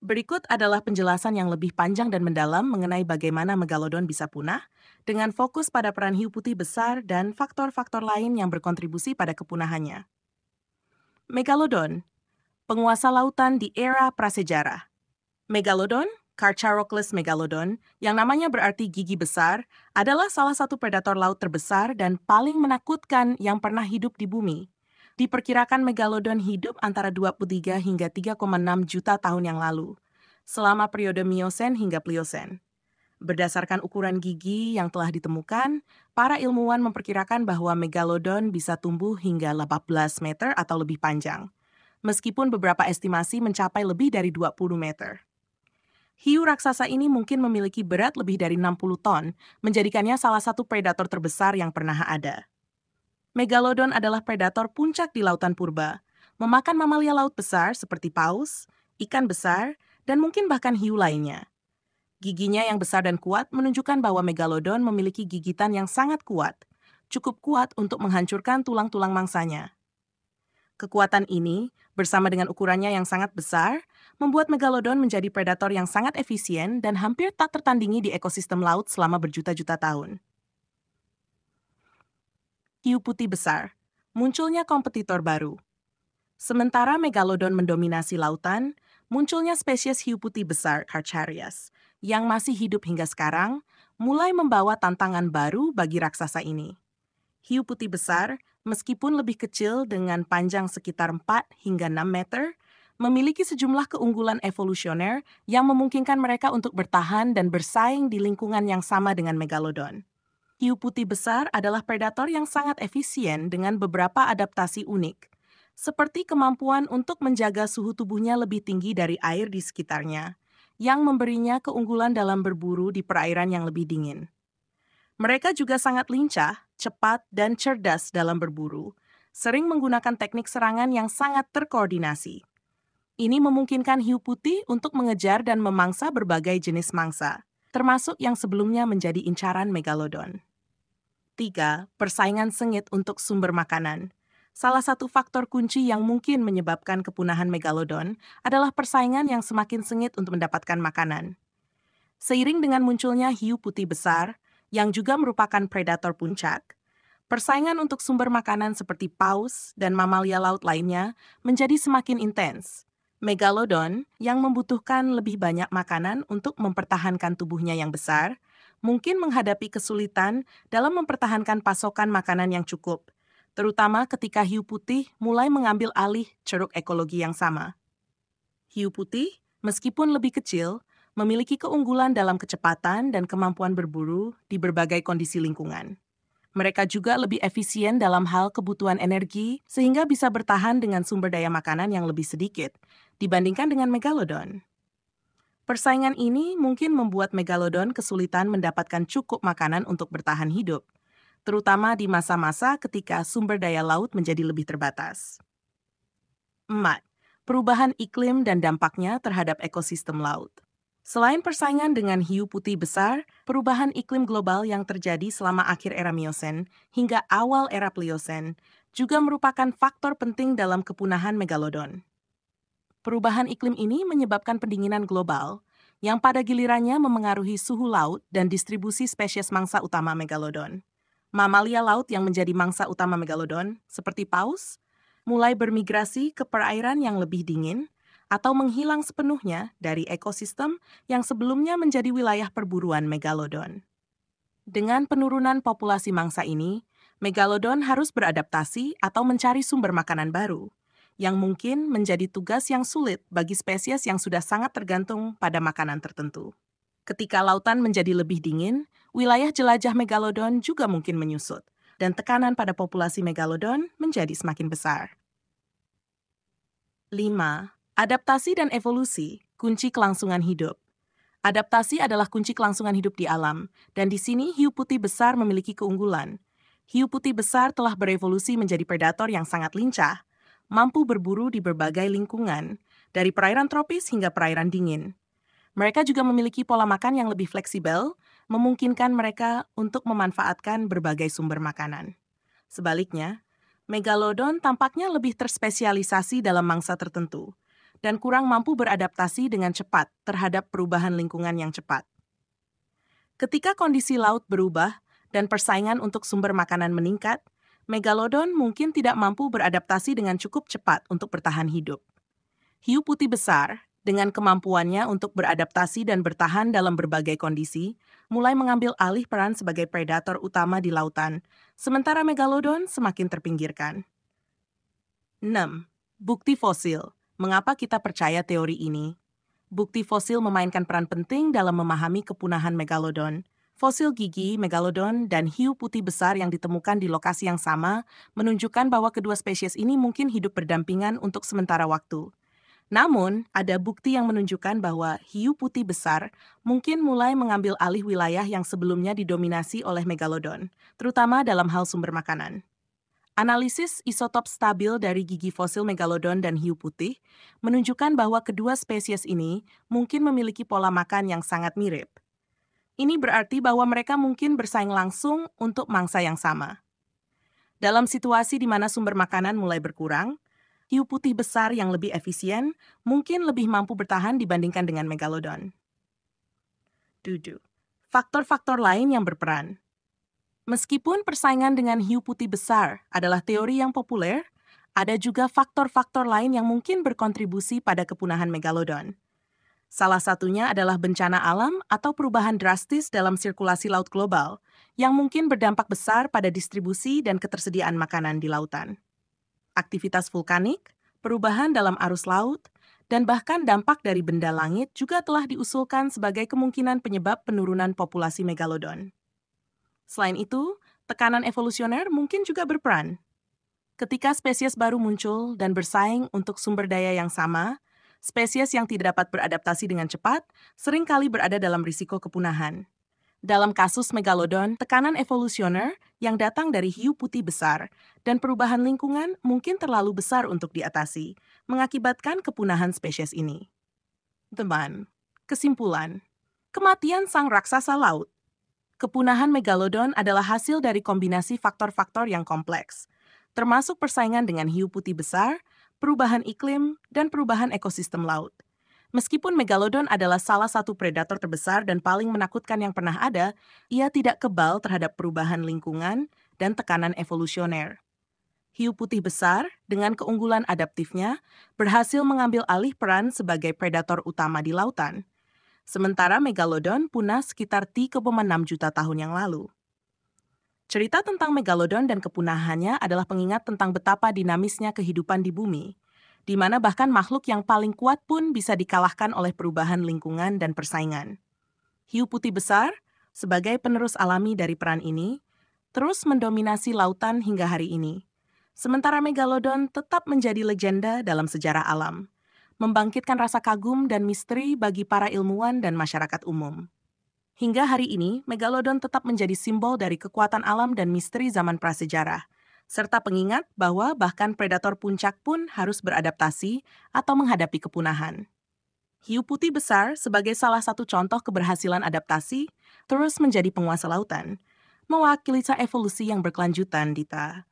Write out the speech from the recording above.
Berikut adalah penjelasan yang lebih panjang dan mendalam mengenai bagaimana megalodon bisa punah, dengan fokus pada peran hiu putih besar dan faktor-faktor lain yang berkontribusi pada kepunahannya. Megalodon, penguasa lautan di era prasejarah. Megalodon, Carcharodontlus megalodon, yang namanya berarti gigi besar, adalah salah satu predator laut terbesar dan paling menakutkan yang pernah hidup di bumi. Diperkirakan megalodon hidup antara 23 hingga 3,6 juta tahun yang lalu, selama periode Miosen hingga Pliosen. Berdasarkan ukuran gigi yang telah ditemukan, para ilmuwan memperkirakan bahwa megalodon bisa tumbuh hingga 18 meter atau lebih panjang, meskipun beberapa estimasi mencapai lebih dari 20 meter. Hiu raksasa ini mungkin memiliki berat lebih dari 60 ton, menjadikannya salah satu predator terbesar yang pernah ada. Megalodon adalah predator puncak di lautan purba, memakan mamalia laut besar seperti paus, ikan besar, dan mungkin bahkan hiu lainnya. Giginya yang besar dan kuat menunjukkan bahwa megalodon memiliki gigitan yang sangat kuat, cukup kuat untuk menghancurkan tulang-tulang mangsanya. Kekuatan ini, bersama dengan ukurannya yang sangat besar, membuat megalodon menjadi predator yang sangat efisien dan hampir tak tertandingi di ekosistem laut selama berjuta-juta tahun. Hiu putih besar, munculnya kompetitor baru. Sementara megalodon mendominasi lautan, munculnya spesies hiu putih besar Carcharias, yang masih hidup hingga sekarang, mulai membawa tantangan baru bagi raksasa ini. Hiu putih besar, meskipun lebih kecil dengan panjang sekitar 4 hingga 6 meter, memiliki sejumlah keunggulan evolusioner yang memungkinkan mereka untuk bertahan dan bersaing di lingkungan yang sama dengan megalodon. Hiu putih besar adalah predator yang sangat efisien dengan beberapa adaptasi unik, seperti kemampuan untuk menjaga suhu tubuhnya lebih tinggi dari air di sekitarnya, yang memberinya keunggulan dalam berburu di perairan yang lebih dingin. Mereka juga sangat lincah, cepat, dan cerdas dalam berburu, sering menggunakan teknik serangan yang sangat terkoordinasi. Ini memungkinkan hiu putih untuk mengejar dan memangsa berbagai jenis mangsa, termasuk yang sebelumnya menjadi incaran megalodon. 3. Persaingan sengit untuk sumber makanan. Salah satu faktor kunci yang mungkin menyebabkan kepunahan megalodon adalah persaingan yang semakin sengit untuk mendapatkan makanan. Seiring dengan munculnya hiu putih besar, yang juga merupakan predator puncak, persaingan untuk sumber makanan seperti paus dan mamalia laut lainnya menjadi semakin intens. Megalodon yang membutuhkan lebih banyak makanan untuk mempertahankan tubuhnya yang besar, mungkin menghadapi kesulitan dalam mempertahankan pasokan makanan yang cukup, terutama ketika hiu putih mulai mengambil alih ceruk ekologi yang sama. Hiu putih, meskipun lebih kecil, memiliki keunggulan dalam kecepatan dan kemampuan berburu di berbagai kondisi lingkungan. Mereka juga lebih efisien dalam hal kebutuhan energi, sehingga bisa bertahan dengan sumber daya makanan yang lebih sedikit dibandingkan dengan megalodon. Persaingan ini mungkin membuat megalodon kesulitan mendapatkan cukup makanan untuk bertahan hidup, terutama di masa-masa ketika sumber daya laut menjadi lebih terbatas. 4. Perubahan iklim dan dampaknya terhadap ekosistem laut. Selain persaingan dengan hiu putih besar, perubahan iklim global yang terjadi selama akhir era Miosen hingga awal era Pliosen juga merupakan faktor penting dalam kepunahan megalodon. Perubahan iklim ini menyebabkan pendinginan global, yang pada gilirannya memengaruhi suhu laut dan distribusi spesies mangsa utama megalodon. Mamalia laut yang menjadi mangsa utama megalodon, seperti paus, mulai bermigrasi ke perairan yang lebih dingin atau menghilang sepenuhnya dari ekosistem yang sebelumnya menjadi wilayah perburuan megalodon. Dengan penurunan populasi mangsa ini, megalodon harus beradaptasi atau mencari sumber makanan baru, yang mungkin menjadi tugas yang sulit bagi spesies yang sudah sangat tergantung pada makanan tertentu. Ketika lautan menjadi lebih dingin, wilayah jelajah megalodon juga mungkin menyusut, dan tekanan pada populasi megalodon menjadi semakin besar. 5. Adaptasi dan evolusi, kunci kelangsungan hidup. Adaptasi adalah kunci kelangsungan hidup di alam, dan di sini hiu putih besar memiliki keunggulan. Hiu putih besar telah berevolusi menjadi predator yang sangat lincah, mampu berburu di berbagai lingkungan, dari perairan tropis hingga perairan dingin. Mereka juga memiliki pola makan yang lebih fleksibel, memungkinkan mereka untuk memanfaatkan berbagai sumber makanan. Sebaliknya, megalodon tampaknya lebih terspesialisasi dalam mangsa tertentu, dan kurang mampu beradaptasi dengan cepat terhadap perubahan lingkungan yang cepat. Ketika kondisi laut berubah dan persaingan untuk sumber makanan meningkat, megalodon mungkin tidak mampu beradaptasi dengan cukup cepat untuk bertahan hidup. Hiu putih besar, dengan kemampuannya untuk beradaptasi dan bertahan dalam berbagai kondisi, mulai mengambil alih peran sebagai predator utama di lautan, sementara megalodon semakin terpinggirkan. 6. Bukti fosil. Mengapa kita percaya teori ini? Bukti fosil memainkan peran penting dalam memahami kepunahan megalodon. Fosil gigi, megalodon, dan hiu putih besar yang ditemukan di lokasi yang sama menunjukkan bahwa kedua spesies ini mungkin hidup berdampingan untuk sementara waktu. Namun, ada bukti yang menunjukkan bahwa hiu putih besar mungkin mulai mengambil alih wilayah yang sebelumnya didominasi oleh megalodon, terutama dalam hal sumber makanan. Analisis isotop stabil dari gigi fosil megalodon dan hiu putih menunjukkan bahwa kedua spesies ini mungkin memiliki pola makan yang sangat mirip. Ini berarti bahwa mereka mungkin bersaing langsung untuk mangsa yang sama. Dalam situasi di mana sumber makanan mulai berkurang, hiu putih besar yang lebih efisien mungkin lebih mampu bertahan dibandingkan dengan megalodon. 7. Faktor-faktor lain yang berperan. Meskipun persaingan dengan hiu putih besar adalah teori yang populer, ada juga faktor-faktor lain yang mungkin berkontribusi pada kepunahan megalodon. Salah satunya adalah bencana alam atau perubahan drastis dalam sirkulasi laut global, yang mungkin berdampak besar pada distribusi dan ketersediaan makanan di lautan. Aktivitas vulkanik, perubahan dalam arus laut, dan bahkan dampak dari benda langit juga telah diusulkan sebagai kemungkinan penyebab penurunan populasi megalodon. Selain itu, tekanan evolusioner mungkin juga berperan. Ketika spesies baru muncul dan bersaing untuk sumber daya yang sama, spesies yang tidak dapat beradaptasi dengan cepat seringkali berada dalam risiko kepunahan. Dalam kasus megalodon, tekanan evolusioner yang datang dari hiu putih besar dan perubahan lingkungan mungkin terlalu besar untuk diatasi, mengakibatkan kepunahan spesies ini. Teman, kesimpulan, kematian sang raksasa laut. Kepunahan megalodon adalah hasil dari kombinasi faktor-faktor yang kompleks, termasuk persaingan dengan hiu putih besar, perubahan iklim, dan perubahan ekosistem laut. Meskipun megalodon adalah salah satu predator terbesar dan paling menakutkan yang pernah ada, ia tidak kebal terhadap perubahan lingkungan dan tekanan evolusioner. Hiu putih besar, dengan keunggulan adaptifnya, berhasil mengambil alih peran sebagai predator utama di lautan. Sementara megalodon punah sekitar 3,6 juta tahun yang lalu. Cerita tentang megalodon dan kepunahannya adalah pengingat tentang betapa dinamisnya kehidupan di bumi, di mana bahkan makhluk yang paling kuat pun bisa dikalahkan oleh perubahan lingkungan dan persaingan. Hiu putih besar, sebagai penerus alami dari peran ini, terus mendominasi lautan hingga hari ini. Sementara megalodon tetap menjadi legenda dalam sejarah alam, membangkitkan rasa kagum dan misteri bagi para ilmuwan dan masyarakat umum. Hingga hari ini, megalodon tetap menjadi simbol dari kekuatan alam dan misteri zaman prasejarah, serta pengingat bahwa bahkan predator puncak pun harus beradaptasi atau menghadapi kepunahan. Hiu putih besar, sebagai salah satu contoh keberhasilan adaptasi, terus menjadi penguasa lautan, mewakili evolusi yang berkelanjutan, Dita.